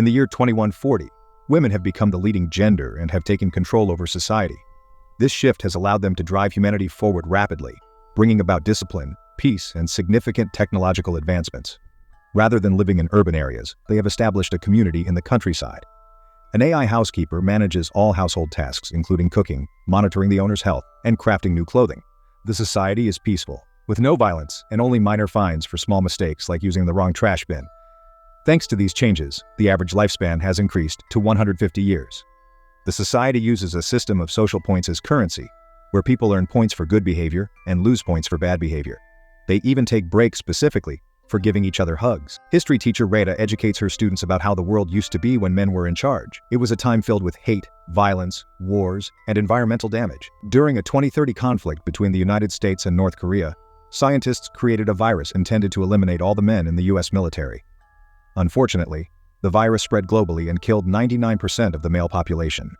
In the year 2140, women have become the leading gender and have taken control over society. This shift has allowed them to drive humanity forward rapidly, bringing about discipline, peace, and significant technological advancements. Rather than living in urban areas, they have established a community in the countryside. An AI housekeeper manages all household tasks, including cooking, monitoring the owner's health, and crafting new clothing. The society is peaceful, with no violence and only minor fines for small mistakes like using the wrong trash bin. Thanks to these changes, the average lifespan has increased to 150 years. The society uses a system of social points as currency, where people earn points for good behavior and lose points for bad behavior. They even take breaks specifically for giving each other hugs. History teacher Rada educates her students about how the world used to be when men were in charge. It was a time filled with hate, violence, wars, and environmental damage. During a 2030 conflict between the United States and North Korea, scientists created a virus intended to eliminate all the men in the US military. Unfortunately, the virus spread globally and killed 99% of the male population.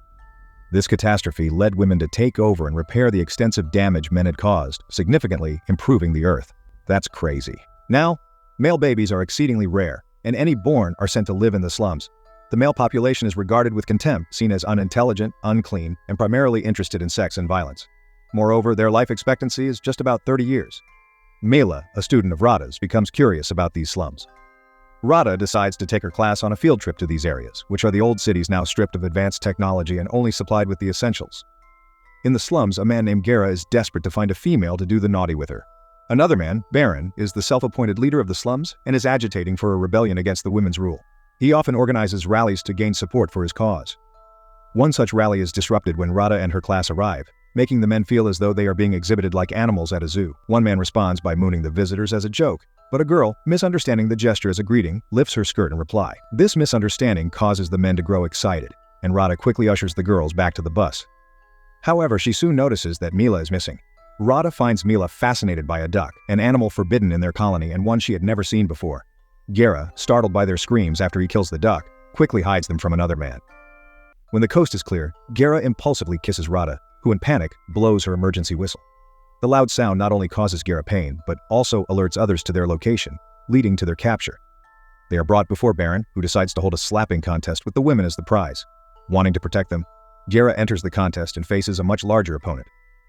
This catastrophe led women to take over and repair the extensive damage men had caused, significantly improving the Earth. That's crazy. Now, male babies are exceedingly rare, and any born are sent to live in the slums. The male population is regarded with contempt, seen as unintelligent, unclean, and primarily interested in sex and violence. Moreover, their life expectancy is just about 30 years. Mila, a student of Rada's, becomes curious about these slums. Rada decides to take her class on a field trip to these areas, which are the old cities now stripped of advanced technology and only supplied with the essentials. In the slums, a man named Gera is desperate to find a female to do the naughty with her. Another man, Baron, is the self-appointed leader of the slums and is agitating for a rebellion against the women's rule. He often organizes rallies to gain support for his cause. One such rally is disrupted when Rada and her class arrive, making the men feel as though they are being exhibited like animals at a zoo. One man responds by mooning the visitors as a joke, but a girl, misunderstanding the gesture as a greeting, lifts her skirt in reply. This misunderstanding causes the men to grow excited, and Rada quickly ushers the girls back to the bus. However, she soon notices that Mila is missing. Rada finds Mila fascinated by a duck, an animal forbidden in their colony and one she had never seen before. Gera, startled by their screams after he kills the duck, quickly hides them from another man. When the coast is clear, Gera impulsively kisses Rada, who in panic blows her emergency whistle. The loud sound not only causes Gera pain, but also alerts others to their location, leading to their capture. They are brought before Baron, who decides to hold a slapping contest with the women as the prize. Wanting to protect them, Gera enters the contest and faces a much larger opponent.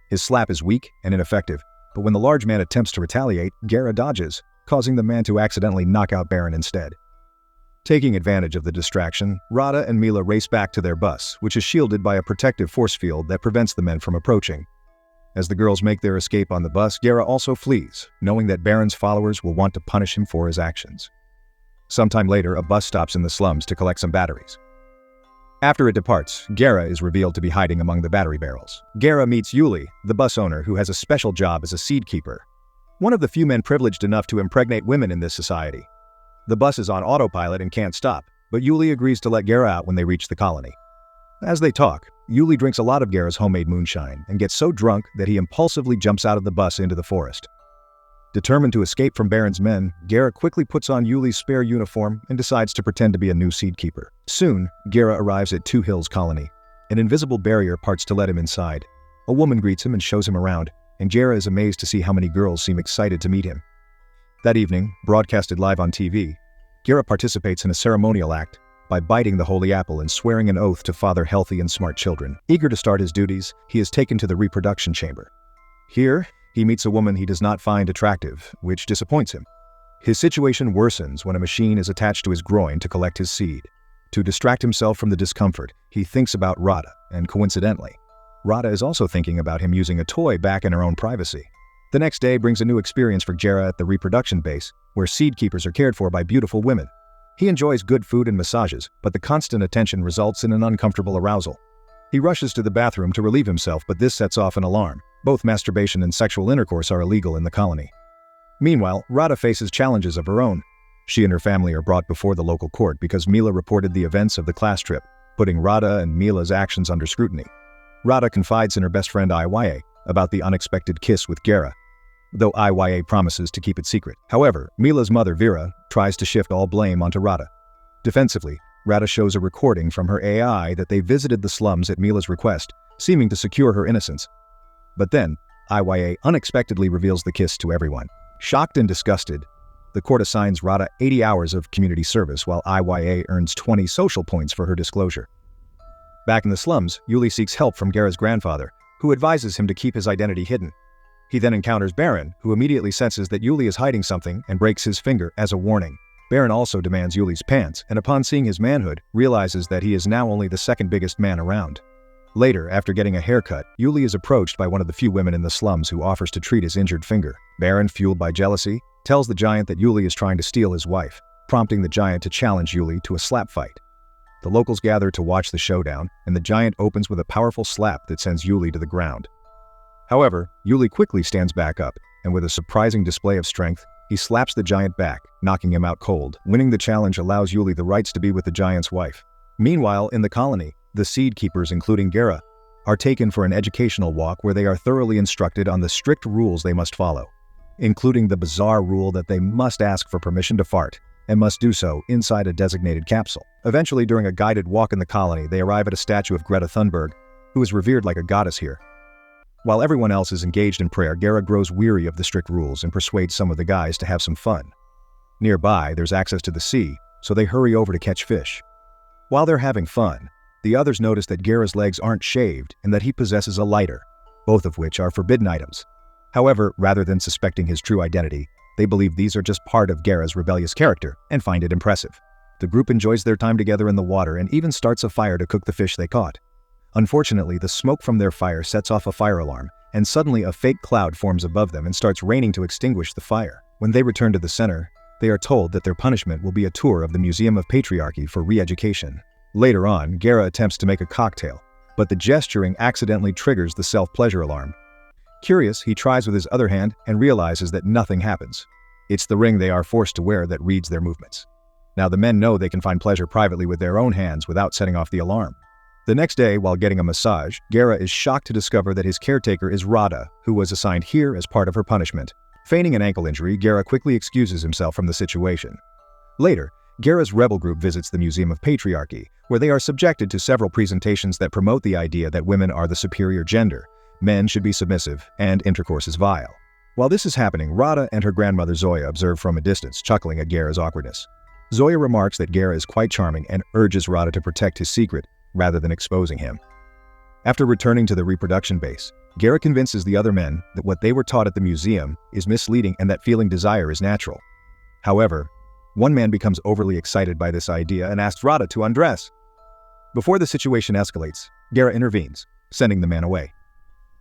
His slap is weak and ineffective, but when the large man attempts to retaliate, Gera dodges, causing the man to accidentally knock out Baron instead. Taking advantage of the distraction, Rada and Mila race back to their bus, which is shielded by a protective force field that prevents the men from approaching. As the girls make their escape on the bus, Gera also flees, knowing that Baron's followers will want to punish him for his actions. Sometime later, a bus stops in the slums to collect some batteries. After it departs, Gera is revealed to be hiding among the battery barrels. Gera meets Yuli, the bus owner, who has a special job as a seed keeper, one of the few men privileged enough to impregnate women in this society. The bus is on autopilot and can't stop, but Yuli agrees to let Gera out when they reach the colony. As they talk, Yuli drinks a lot of Gera's homemade moonshine and gets so drunk that he impulsively jumps out of the bus into the forest. Determined to escape from Baron's men, Gera quickly puts on Yuli's spare uniform and decides to pretend to be a new seed keeper. Soon, Gera arrives at Two Hills Colony. An invisible barrier parts to let him inside. A woman greets him and shows him around, and Gera is amazed to see how many girls seem excited to meet him. That evening, broadcasted live on TV, Gera participates in a ceremonial act by biting the holy apple and swearing an oath to father healthy and smart children. Eager to start his duties, he is taken to the reproduction chamber. Here, he meets a woman he does not find attractive, which disappoints him. His situation worsens when a machine is attached to his groin to collect his seed. To distract himself from the discomfort, he thinks about Rada, and coincidentally, Rada is also thinking about him using a toy back in her own privacy. The next day brings a new experience for Gera at the reproduction base, where seed keepers are cared for by beautiful women. He enjoys good food and massages, but the constant attention results in an uncomfortable arousal. He rushes to the bathroom to relieve himself, but this sets off an alarm. Both masturbation and sexual intercourse are illegal in the colony. Meanwhile, Rada faces challenges of her own. She and her family are brought before the local court because Mila reported the events of the class trip, putting Rada and Mila's actions under scrutiny. Rada confides in her best friend Iya about the unexpected kiss with Gera, though Iya promises to keep it secret. However, Mila's mother Vera tries to shift all blame onto Rada. Defensively, Rada shows a recording from her AI that they visited the slums at Mila's request, seeming to secure her innocence. But then, Iya unexpectedly reveals the kiss to everyone. Shocked and disgusted, the court assigns Rada 80 hours of community service while IYA earns 20 social points for her disclosure. Back in the slums, Yuli seeks help from Gera's grandfather, who advises him to keep his identity hidden. He then encounters Baron, who immediately senses that Yuli is hiding something and breaks his finger as a warning. Baron also demands Yuli's pants, and upon seeing his manhood, realizes that he is now only the second biggest man around. Later, after getting a haircut, Yuli is approached by one of the few women in the slums who offers to treat his injured finger. Baron, fueled by jealousy, tells the giant that Yuli is trying to steal his wife, prompting the giant to challenge Yuli to a slap fight. The locals gather to watch the showdown, and the giant opens with a powerful slap that sends Yuli to the ground. However, Yuli quickly stands back up, and with a surprising display of strength, he slaps the giant back, knocking him out cold. Winning the challenge allows Yuli the rights to be with the giant's wife. Meanwhile, in the colony, the Seed Keepers, including Gera, are taken for an educational walk where they are thoroughly instructed on the strict rules they must follow, including the bizarre rule that they must ask for permission to fart, and must do so inside a designated capsule. Eventually, during a guided walk in the colony, they arrive at a statue of Greta Thunberg, who is revered like a goddess here. While everyone else is engaged in prayer, Gera grows weary of the strict rules and persuades some of the guys to have some fun. Nearby, there's access to the sea, so they hurry over to catch fish. While they're having fun, the others notice that Gera's legs aren't shaved and that he possesses a lighter, both of which are forbidden items. However, rather than suspecting his true identity, they believe these are just part of Gera's rebellious character and find it impressive. The group enjoys their time together in the water and even starts a fire to cook the fish they caught. Unfortunately, the smoke from their fire sets off a fire alarm, and suddenly a fake cloud forms above them and starts raining to extinguish the fire. When they return to the center, they are told that their punishment will be a tour of the Museum of Patriarchy for re-education. Later on, Gera attempts to make a cocktail, but the gesturing accidentally triggers the self-pleasure alarm. Curious, he tries with his other hand and realizes that nothing happens. It's the ring they are forced to wear that reads their movements. Now the men know they can find pleasure privately with their own hands without setting off the alarm. The next day, while getting a massage, Gera is shocked to discover that his caretaker is Rada, who was assigned here as part of her punishment. Feigning an ankle injury, Gera quickly excuses himself from the situation. Later, Gera's rebel group visits the Museum of Patriarchy, where they are subjected to several presentations that promote the idea that women are the superior gender, men should be submissive, and intercourse is vile. While this is happening, Rada and her grandmother Zoya observe from a distance, chuckling at Gera's awkwardness. Zoya remarks that Gera is quite charming and urges Rada to protect his secret rather than exposing him. After returning to the reproduction base, Gera convinces the other men that what they were taught at the museum is misleading and that feeling desire is natural. However, one man becomes overly excited by this idea and asks Rada to undress. Before the situation escalates, Gera intervenes, sending the man away.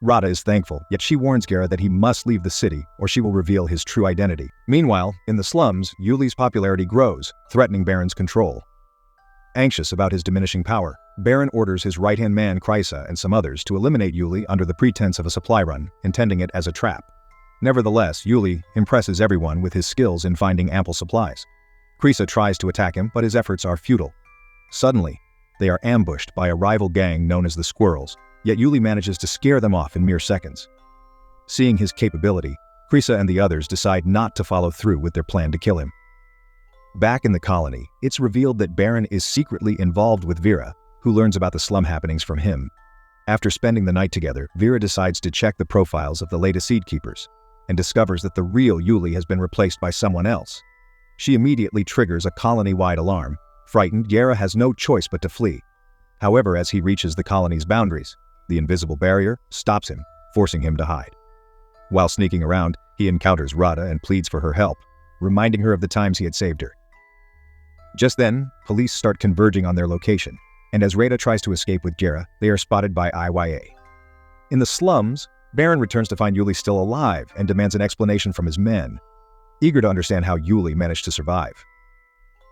Rada is thankful, yet she warns Gera that he must leave the city or she will reveal his true identity. Meanwhile, in the slums, Yuli's popularity grows, threatening Baron's control. Anxious about his diminishing power, Baron orders his right-hand man Krysa and some others to eliminate Yuli under the pretense of a supply run, intending it as a trap. Nevertheless, Yuli impresses everyone with his skills in finding ample supplies. Krysa tries to attack him, but his efforts are futile. Suddenly, they are ambushed by a rival gang known as the Squirrels, yet Yuli manages to scare them off in mere seconds. Seeing his capability, Krysa and the others decide not to follow through with their plan to kill him. Back in the colony, it's revealed that Baron is secretly involved with Vera, who learns about the slum happenings from him. After spending the night together, Vera decides to check the profiles of the latest Seed Keepers, and discovers that the real Yuli has been replaced by someone else. She immediately triggers a colony-wide alarm. Frightened, Gera has no choice but to flee. However, as he reaches the colony's boundaries, the invisible barrier stops him, forcing him to hide. While sneaking around, he encounters Rada and pleads for her help, reminding her of the times he had saved her. Just then, police start converging on their location, and as Rada tries to escape with Gera, they are spotted by IYA. In the slums, Baron returns to find Yuli still alive and demands an explanation from his men, eager to understand how Yuli managed to survive.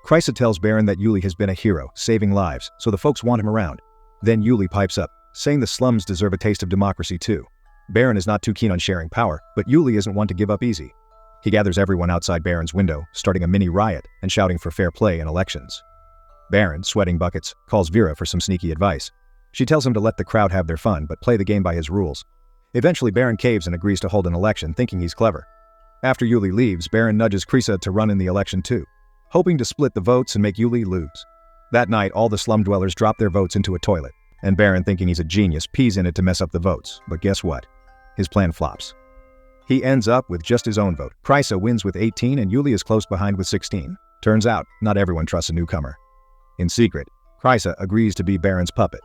Krysa tells Baron that Yuli has been a hero, saving lives, so the folks want him around. Then Yuli pipes up, saying the slums deserve a taste of democracy too. Baron is not too keen on sharing power, but Yuli isn't one to give up easy. He gathers everyone outside Baron's window, starting a mini riot and shouting for fair play in elections. Baron, sweating buckets, calls Vera for some sneaky advice. She tells him to let the crowd have their fun, but play the game by his rules. Eventually, Baron caves and agrees to hold an election, thinking he's clever. After Yuli leaves, Baron nudges Krysa to run in the election too, hoping to split the votes and make Yuli lose. That night, all the slum dwellers drop their votes into a toilet, and Baron, thinking he's a genius, pees in it to mess up the votes. But guess what? His plan flops. He ends up with just his own vote. Krysa wins with 18 and Yuli is close behind with 16. Turns out, not everyone trusts a newcomer. In secret, Krysa agrees to be Baron's puppet.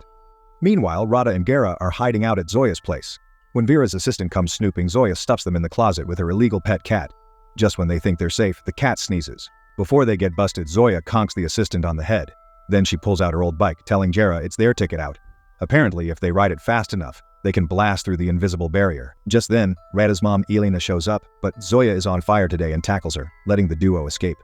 Meanwhile, Rada and Gera are hiding out at Zoya's place. When Vera's assistant comes snooping, Zoya stuffs them in the closet with her illegal pet cat. Just when they think they're safe, the cat sneezes. Before they get busted, Zoya conks the assistant on the head. Then she pulls out her old bike, telling Gera it's their ticket out. Apparently, if they ride it fast enough, they can blast through the invisible barrier. Just then, Rada's mom Elena shows up, but Zoya is on fire today and tackles her, letting the duo escape.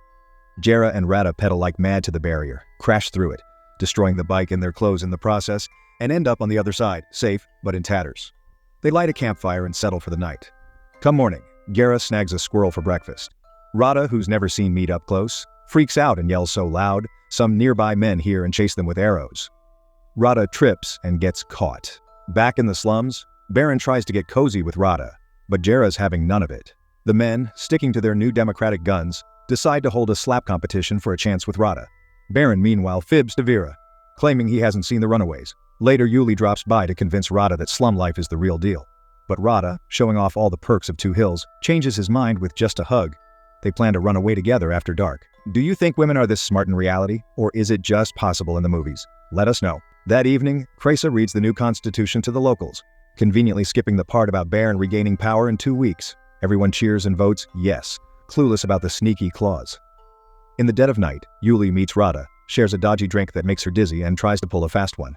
Gera and Rada pedal like mad to the barrier, crash through it, destroying the bike and their clothes in the process, and end up on the other side, safe but in tatters. They light a campfire and settle for the night. Come morning, Gera snags a squirrel for breakfast. Rada, who's never seen meat up close, freaks out and yells so loud, some nearby men hear and chase them with arrows. Rada trips and gets caught. Back in the slums, Baron tries to get cozy with Rada, but Gera's having none of it. The men, sticking to their new democratic guns, decide to hold a slap competition for a chance with Rada. Baron, meanwhile, fibs to Vera, claiming he hasn't seen the runaways. Later, Yuli drops by to convince Rada that slum life is the real deal. But Rada, showing off all the perks of Two Hills, changes his mind with just a hug. They plan to run away together after dark. Do you think women are this smart in reality, or is it just possible in the movies? Let us know. That evening, Krysa reads the new constitution to the locals, conveniently skipping the part about Baron regaining power in 2 weeks. Everyone cheers and votes yes, clueless about the sneaky clause. In the dead of night, Yuli meets Rada, shares a dodgy drink that makes her dizzy and tries to pull a fast one.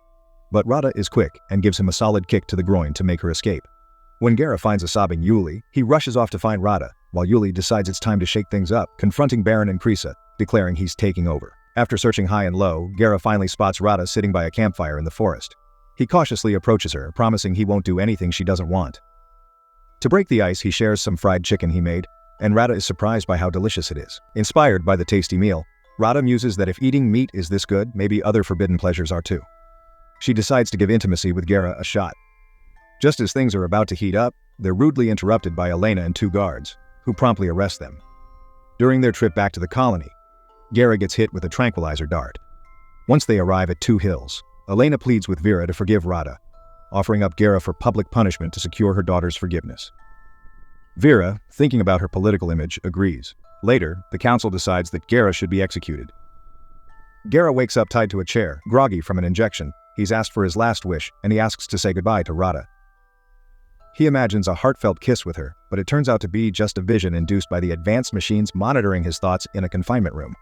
But Rada is quick and gives him a solid kick to the groin to make her escape. When Gera finds a sobbing Yuli, he rushes off to find Rada, while Yuli decides it's time to shake things up, confronting Baron and Krysa, declaring he's taking over. After searching high and low, Gera finally spots Rada sitting by a campfire in the forest. He cautiously approaches her, promising he won't do anything she doesn't want. To break the ice, he shares some fried chicken he made, and Rada is surprised by how delicious it is. Inspired by the tasty meal, Rada muses that if eating meat is this good, maybe other forbidden pleasures are too. She decides to give intimacy with Gera a shot. Just as things are about to heat up, they're rudely interrupted by Elena and 2 guards, who promptly arrest them. During their trip back to the colony, Gera gets hit with a tranquilizer dart. Once they arrive at Two Hills, Elena pleads with Vera to forgive Rada, offering up Gera for public punishment to secure her daughter's forgiveness. Vera, thinking about her political image, agrees. Later, the council decides that Gera should be executed. Gera wakes up tied to a chair, groggy from an injection. He's asked for his last wish, and he asks to say goodbye to Rada. He imagines a heartfelt kiss with her, but it turns out to be just a vision induced by the advanced machines monitoring his thoughts in a confinement room.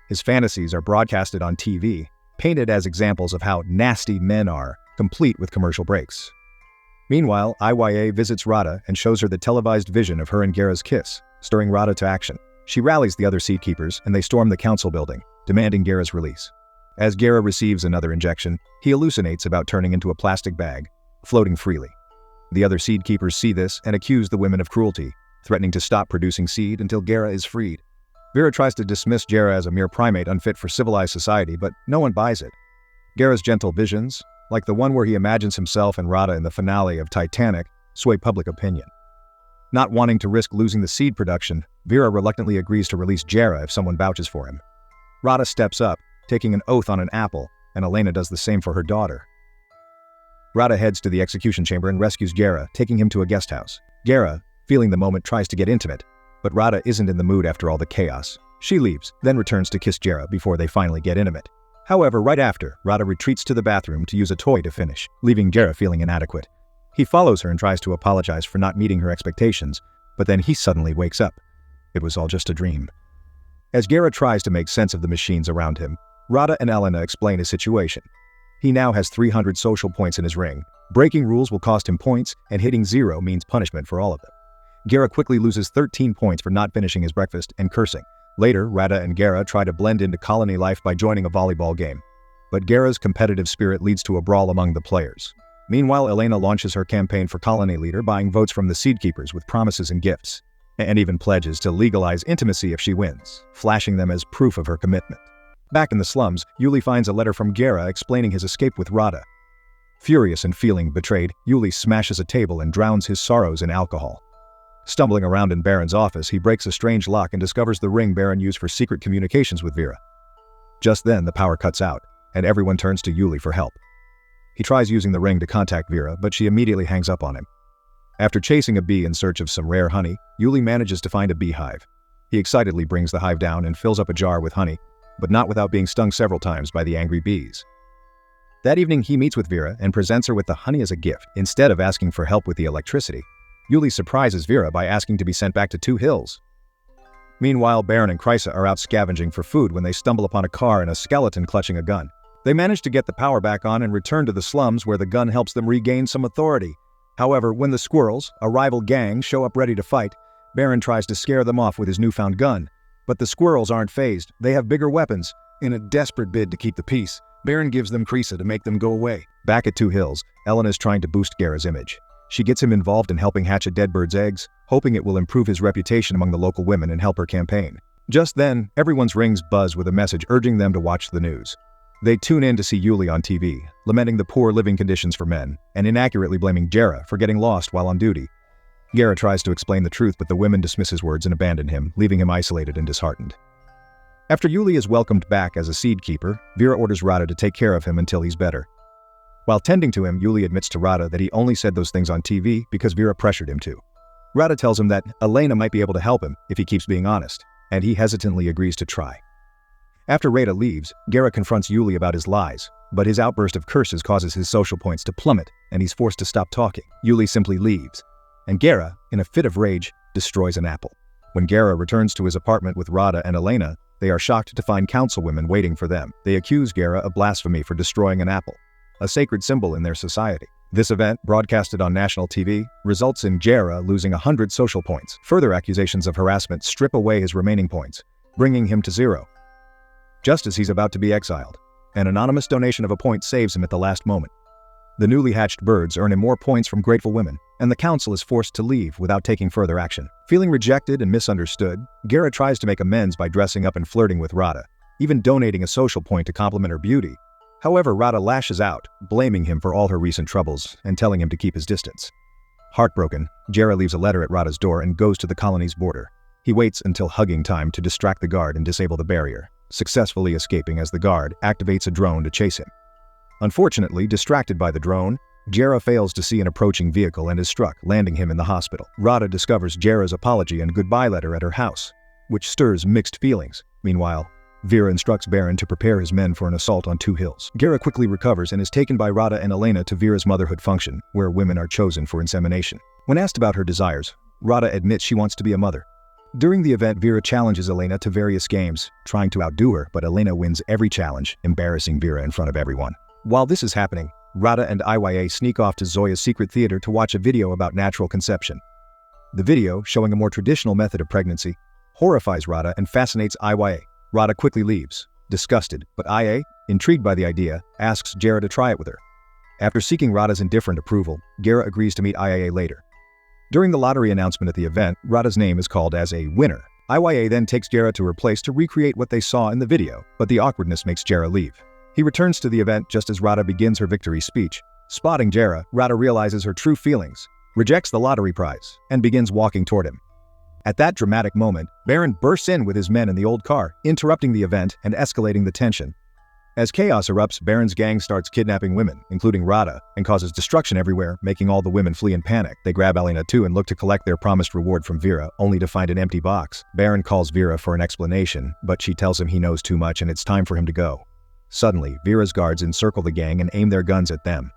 His fantasies are broadcasted on TV, painted as examples of how nasty men are, complete with commercial breaks. Meanwhile, Iya visits Rada and shows her the televised vision of her and Gera's kiss, stirring Rada to action. She rallies the other seed keepers, and they storm the council building, demanding Gera's release. As Gera receives another injection, he hallucinates about turning into a plastic bag, floating freely. The other seed keepers see this and accuse the women of cruelty, threatening to stop producing seed until Gera is freed. Vera tries to dismiss Gera as a mere primate unfit for civilized society, but no one buys it. Gera's gentle visions, like the one where he imagines himself and Rada in the finale of Titanic, sway public opinion. Not wanting to risk losing the seed production, Vera reluctantly agrees to release Gera if someone vouches for him. Rada steps up, taking an oath on an apple, and Elena does the same for her daughter. Rada heads to the execution chamber and rescues Gera, taking him to a guest house. Gera, feeling the moment, tries to get intimate, but Rada isn't in the mood after all the chaos. She leaves, then returns to kiss Gera before they finally get intimate. However, right after, Rada retreats to the bathroom to use a toy to finish, leaving Gera feeling inadequate. He follows her and tries to apologize for not meeting her expectations, but then he suddenly wakes up. It was all just a dream. As Gera tries to make sense of the machines around him, Rada and Elena explain his situation. He now has 300 social points in his ring. Breaking rules will cost him points, and hitting 0 means punishment for all of them. Gera quickly loses 13 points for not finishing his breakfast and cursing. Later, Rada and Gera try to blend into colony life by joining a volleyball game. But Gera's competitive spirit leads to a brawl among the players. Meanwhile, Elena launches her campaign for colony leader, buying votes from the seed keepers with promises and gifts, and even pledges to legalize intimacy if she wins, flashing them as proof of her commitment. Back in the slums, Yuli finds a letter from Gera explaining his escape with Rada. Furious and feeling betrayed, Yuli smashes a table and drowns his sorrows in alcohol. Stumbling around in Baron's office, he breaks a strange lock and discovers the ring Baron used for secret communications with Vera. Just then, the power cuts out, and everyone turns to Yuli for help. He tries using the ring to contact Vera, but she immediately hangs up on him. After chasing a bee in search of some rare honey, Yuli manages to find a beehive. He excitedly brings the hive down and fills up a jar with honey, but not without being stung several times by the angry bees. That evening, he meets with Vera and presents her with the honey as a gift, instead of asking for help with the electricity. Yuli surprises Vera by asking to be sent back to Two Hills. Meanwhile, Baron and Krysa are out scavenging for food when they stumble upon a car and a skeleton clutching a gun. They manage to get the power back on and return to the slums where the gun helps them regain some authority. However, when the squirrels, a rival gang, show up ready to fight, Baron tries to scare them off with his newfound gun. But the squirrels aren't fazed, they have bigger weapons. In a desperate bid to keep the peace, Baron gives them Krysa to make them go away. Back at Two Hills, Ellen is trying to boost Gera's image. She gets him involved in helping hatch a dead bird's eggs, hoping it will improve his reputation among the local women and help her campaign. Just then, everyone's rings buzz with a message urging them to watch the news. They tune in to see Yuli on TV, lamenting the poor living conditions for men, and inaccurately blaming Gera for getting lost while on duty. Gera tries to explain the truth, but the women dismiss his words and abandon him, leaving him isolated and disheartened. After Yuli is welcomed back as a seed keeper, Vera orders Rada to take care of him until he's better. While tending to him, Yuli admits to Rada that he only said those things on TV because Vera pressured him to. Rada tells him that Elena might be able to help him if he keeps being honest, and he hesitantly agrees to try. After Rada leaves, Gera confronts Yuli about his lies, but his outburst of curses causes his social points to plummet, and he's forced to stop talking. Yuli simply leaves, and Gera, in a fit of rage, destroys an apple. When Gera returns to his apartment with Rada and Elena, they are shocked to find councilwomen waiting for them. They accuse Gera of blasphemy for destroying an apple, a sacred symbol in their society. This event, broadcasted on national TV, results in Gera losing 100 social points. Further accusations of harassment strip away his remaining points, bringing him to 0. Just as he's about to be exiled, an anonymous donation of a point saves him at the last moment. The newly hatched birds earn him more points from grateful women, and the council is forced to leave without taking further action. Feeling rejected and misunderstood, Gera tries to make amends by dressing up and flirting with Rada, even donating a social point to compliment her beauty. However, Rada lashes out, blaming him for all her recent troubles and telling him to keep his distance. Heartbroken, Gera leaves a letter at Rada's door and goes to the colony's border. He waits until hugging time to distract the guard and disable the barrier, successfully escaping as the guard activates a drone to chase him. Unfortunately, distracted by the drone, Gera fails to see an approaching vehicle and is struck, landing him in the hospital. Rada discovers Gera's apology and goodbye letter at her house, which stirs mixed feelings. Meanwhile, Vera instructs Baron to prepare his men for an assault on Two Hills. Gera quickly recovers and is taken by Rada and Elena to Vera's motherhood function, where women are chosen for insemination. When asked about her desires, Rada admits she wants to be a mother. During the event, Vera challenges Elena to various games, trying to outdo her, but Elena wins every challenge, embarrassing Vera in front of everyone. While this is happening, Rada and Iya sneak off to Zoya's secret theater to watch a video about natural conception. The video, showing a more traditional method of pregnancy, horrifies Rada and fascinates Iya. Rada quickly leaves, disgusted, but Iya, intrigued by the idea, asks Gera to try it with her. After seeking Rada's indifferent approval, Gera agrees to meet Iya later. During the lottery announcement at the event, Rada's name is called as a winner. Iya then takes Gera to her place to recreate what they saw in the video, but the awkwardness makes Gera leave. He returns to the event just as Rada begins her victory speech. Spotting Gera, Rada realizes her true feelings, rejects the lottery prize, and begins walking toward him. At that dramatic moment, Baron bursts in with his men in the old car, interrupting the event and escalating the tension. As chaos erupts, Baron's gang starts kidnapping women, including Rada, and causes destruction everywhere, making all the women flee in panic. They grab Elena too and look to collect their promised reward from Vera, only to find an empty box. Baron calls Vera for an explanation, but she tells him he knows too much and it's time for him to go. Suddenly, Vera's guards encircle the gang and aim their guns at them.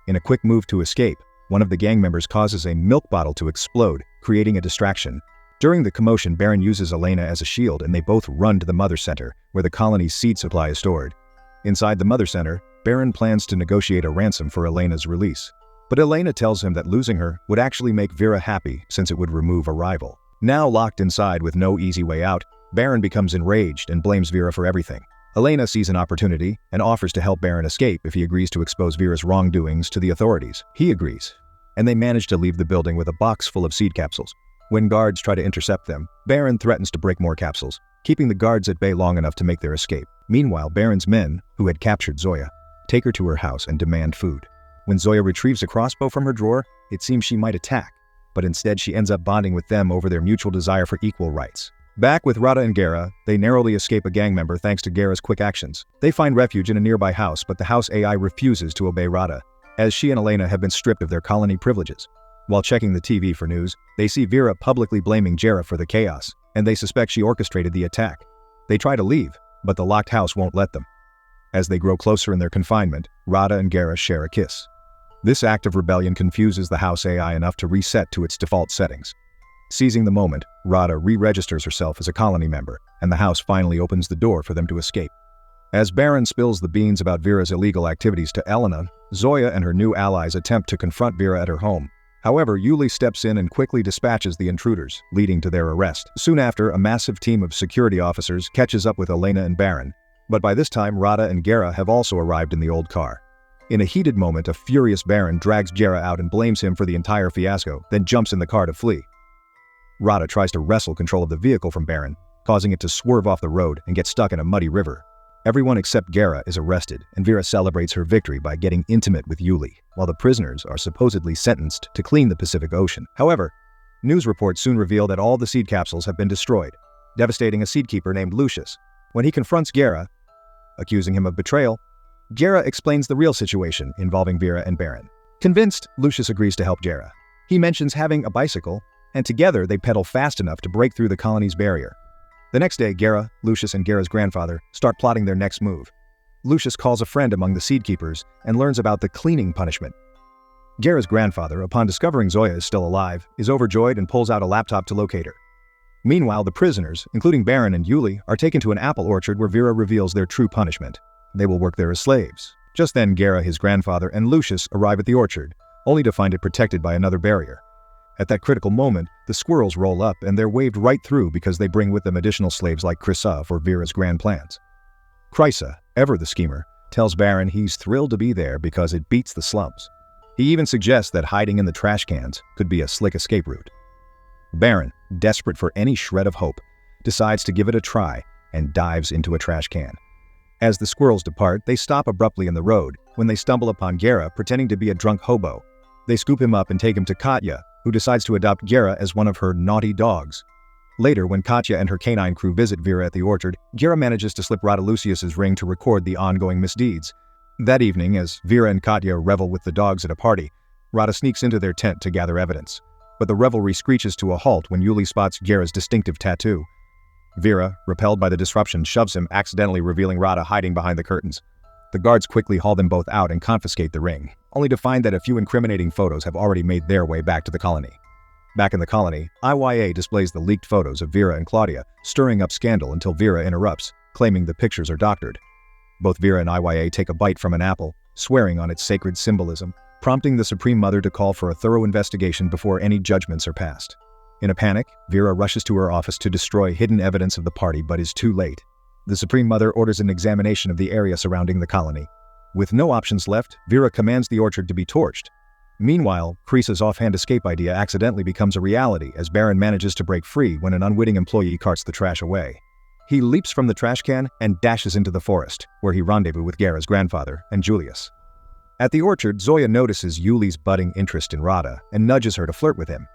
In a quick move to escape, one of the gang members causes a milk bottle to explode, creating a distraction. During the commotion, Baron uses Elena as a shield and they both run to the Mother Center, where the colony's seed supply is stored. Inside the Mother Center, Baron plans to negotiate a ransom for Elena's release. But Elena tells him that losing her would actually make Vera happy since it would remove a rival. Now locked inside with no easy way out, Baron becomes enraged and blames Vera for everything. Elena sees an opportunity and offers to help Baron escape if he agrees to expose Vera's wrongdoings to the authorities. He agrees, and they manage to leave the building with a box full of seed capsules. When guards try to intercept them, Baron threatens to break more capsules, keeping the guards at bay long enough to make their escape. Meanwhile, Baron's men, who had captured Zoya, take her to her house and demand food. When Zoya retrieves a crossbow from her drawer, it seems she might attack, but instead she ends up bonding with them over their mutual desire for equal rights. Back with Rada and Gera, they narrowly escape a gang member thanks to Gera's quick actions. They find refuge in a nearby house, but the house AI refuses to obey Rada, as she and Elena have been stripped of their colony privileges. While checking the TV for news, they see Vera publicly blaming Gera for the chaos, and they suspect she orchestrated the attack. They try to leave, but the locked house won't let them. As they grow closer in their confinement, Rada and Gera share a kiss. This act of rebellion confuses the house AI enough to reset to its default settings. Seizing the moment, Rada re-registers herself as a colony member, and the house finally opens the door for them to escape. As Baron spills the beans about Vera's illegal activities to Elena, Zoya and her new allies attempt to confront Vera at her home. However, Yuli steps in and quickly dispatches the intruders, leading to their arrest. Soon after, a massive team of security officers catches up with Elena and Baron, but by this time Rada and Gera have also arrived in the old car. In a heated moment, a furious Baron drags Gera out and blames him for the entire fiasco, then jumps in the car to flee. Rada tries to wrestle control of the vehicle from Baron, causing it to swerve off the road and get stuck in a muddy river. Everyone except Gera is arrested, and Vera celebrates her victory by getting intimate with Yuli, while the prisoners are supposedly sentenced to clean the Pacific Ocean. However, news reports soon reveal that all the seed capsules have been destroyed, devastating a seedkeeper named Lucius. When he confronts Gera, accusing him of betrayal, Gera explains the real situation involving Vera and Baron. Convinced, Lucius agrees to help Gera. He mentions having a bicycle, and together they pedal fast enough to break through the colony's barrier. The next day, Gera, Lucius, and Gera's grandfather start plotting their next move. Lucius calls a friend among the seed keepers and learns about the cleaning punishment. Gera's grandfather, upon discovering Zoya is still alive, is overjoyed and pulls out a laptop to locate her. Meanwhile, the prisoners, including Baron and Yuli, are taken to an apple orchard where Vera reveals their true punishment. They will work there as slaves. Just then, Gera, his grandfather, and Lucius arrive at the orchard, only to find it protected by another barrier. At that critical moment, the squirrels roll up and they're waved right through because they bring with them additional slaves like Krysa for Vera's grand plans. Krysa, ever the schemer, tells Baron he's thrilled to be there because it beats the slums. He even suggests that hiding in the trash cans could be a slick escape route. Baron, desperate for any shred of hope, decides to give it a try and dives into a trash can. As the squirrels depart, they stop abruptly in the road when they stumble upon Gera pretending to be a drunk hobo. They scoop him up and take him to Katya, who decides to adopt Gera as one of her naughty dogs. Later, when Katya and her canine crew visit Vera at the orchard, Gera manages to slip Rada Lucius's ring to record the ongoing misdeeds. That evening, as Vera and Katya revel with the dogs at a party, Rada sneaks into their tent to gather evidence. But the revelry screeches to a halt when Yuli spots Gera's distinctive tattoo. Vera, repelled by the disruption, shoves him, accidentally revealing Rada hiding behind the curtains. The guards quickly haul them both out and confiscate the ring, only to find that a few incriminating photos have already made their way back to the colony. Back in the colony, IYA displays the leaked photos of Vera and Claudia, stirring up scandal until Vera interrupts, claiming the pictures are doctored. Both Vera and IYA take a bite from an apple, swearing on its sacred symbolism, prompting the Supreme Mother to call for a thorough investigation before any judgments are passed. In a panic, Vera rushes to her office to destroy hidden evidence of the party but is too late. The Supreme Mother orders an examination of the area surrounding the colony. With no options left, Vera commands the orchard to be torched. Meanwhile, Krysa's offhand escape idea accidentally becomes a reality as Baron manages to break free when an unwitting employee carts the trash away. He leaps from the trash can and dashes into the forest, where he rendezvous with Gera's grandfather and Julius. At the orchard, Zoya notices Yuli's budding interest in Rada and nudges her to flirt with him.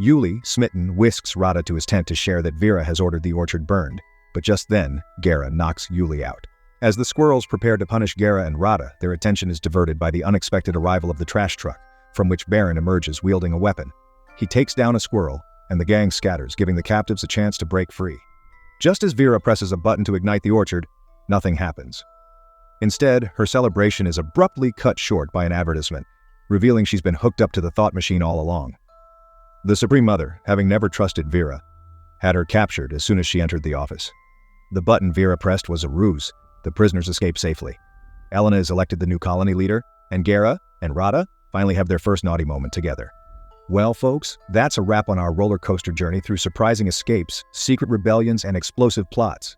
Yuli, smitten, whisks Rada to his tent to share that Vera has ordered the orchard burned. But just then, Gera knocks Yuli out. As the squirrels prepare to punish Gera and Rada, their attention is diverted by the unexpected arrival of the trash truck, from which Baron emerges wielding a weapon. He takes down a squirrel, and the gang scatters, giving the captives a chance to break free. Just as Vera presses a button to ignite the orchard, nothing happens. Instead, her celebration is abruptly cut short by an advertisement, revealing she's been hooked up to the thought machine all along. The Supreme Mother, having never trusted Vera, had her captured as soon as she entered the office. The button Vera pressed was a ruse. The prisoners escape safely. Elena is elected the new colony leader, and Gera and Rada finally have their first naughty moment together. Well, folks, that's a wrap on our roller coaster journey through surprising escapes, secret rebellions, and explosive plots.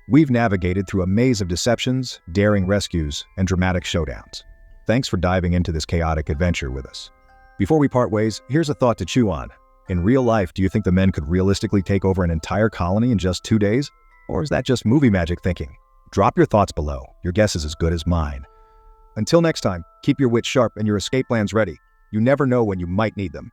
We've navigated through a maze of deceptions, daring rescues, and dramatic showdowns. Thanks for diving into this chaotic adventure with us. Before we part ways, here's a thought to chew on. In real life, do you think the men could realistically take over an entire colony in just 2 days? Or is that just movie magic thinking? Drop your thoughts below. Your guess is as good as mine. Until next time, keep your wits sharp and your escape plans ready. You never know when you might need them.